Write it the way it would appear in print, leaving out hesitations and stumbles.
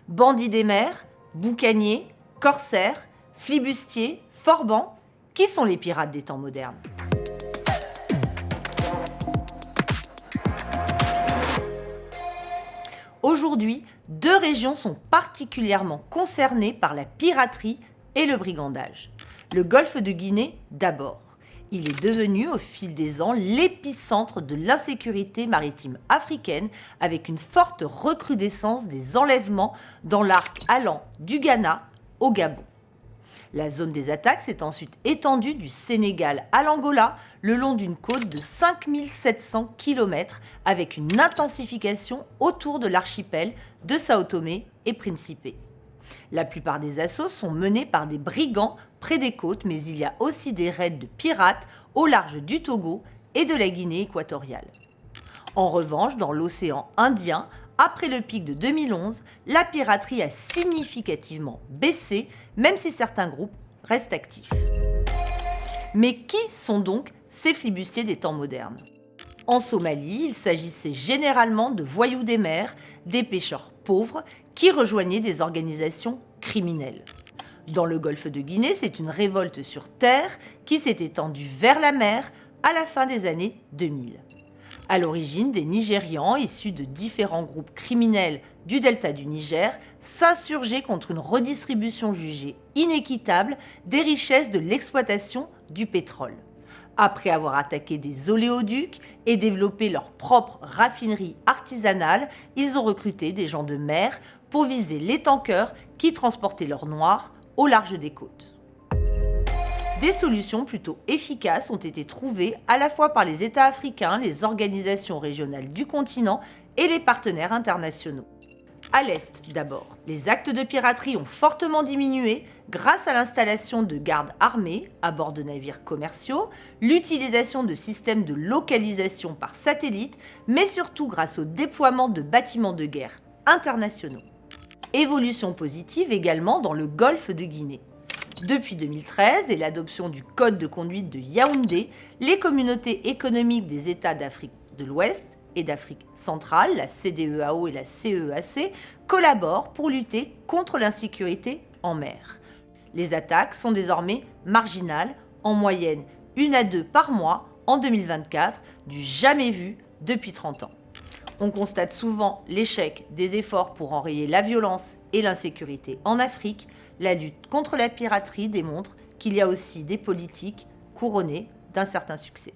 Bandits des mers, boucaniers, corsaires, flibustiers, forbans, qui sont les pirates des temps modernes ? Aujourd'hui, 2 régions sont particulièrement concernées par la piraterie et le brigandage. Le golfe de Guinée d'abord. Il est devenu au fil des ans l'épicentre de l'insécurité maritime africaine avec une forte recrudescence des enlèvements dans l'arc allant du Ghana au Gabon. La zone des attaques s'est ensuite étendue du Sénégal à l'Angola le long d'une côte de 5700 km avec une intensification autour de l'archipel de Sao Tomé et Principe. La plupart des assauts sont menés par des brigands près des côtes, mais il y a aussi des raids de pirates au large du Togo et de la Guinée équatoriale. En revanche, dans l'océan Indien, après le pic de 2011, la piraterie a significativement baissé, même si certains groupes restent actifs. Mais qui sont donc ces flibustiers des temps modernes ? En Somalie, il s'agissait généralement de voyous des mers, des pêcheurs pauvres qui rejoignaient des organisations criminelles. Dans le golfe de Guinée, c'est une révolte sur terre qui s'est étendue vers la mer à la fin des années 2000. À l'origine, des Nigérians issus de différents groupes criminels du delta du Niger s'insurgeaient contre une redistribution jugée inéquitable des richesses de l'exploitation du pétrole. Après avoir attaqué des oléoducs et développé leur propre raffinerie artisanale, ils ont recruté des gens de mer pour viser les tankers qui transportaient l'or noir au large des côtes. Des solutions plutôt efficaces ont été trouvées à la fois par les États africains, les organisations régionales du continent et les partenaires internationaux. À l'Est d'abord, les actes de piraterie ont fortement diminué grâce à l'installation de gardes armés à bord de navires commerciaux, l'utilisation de systèmes de localisation par satellite, mais surtout grâce au déploiement de bâtiments de guerre internationaux. Évolution positive également dans le golfe de Guinée. Depuis 2013 et l'adoption du Code de conduite de Yaoundé, les communautés économiques des États d'Afrique de l'Ouest et d'Afrique centrale, la CEDEAO et la CEAC, collaborent pour lutter contre l'insécurité en mer. Les attaques sont désormais marginales, en moyenne 1 à 2 par mois en 2024, du jamais vu depuis 30 ans. On constate souvent l'échec des efforts pour enrayer la violence et l'insécurité en Afrique. La lutte contre la piraterie démontre qu'il y a aussi des politiques couronnées d'un certain succès.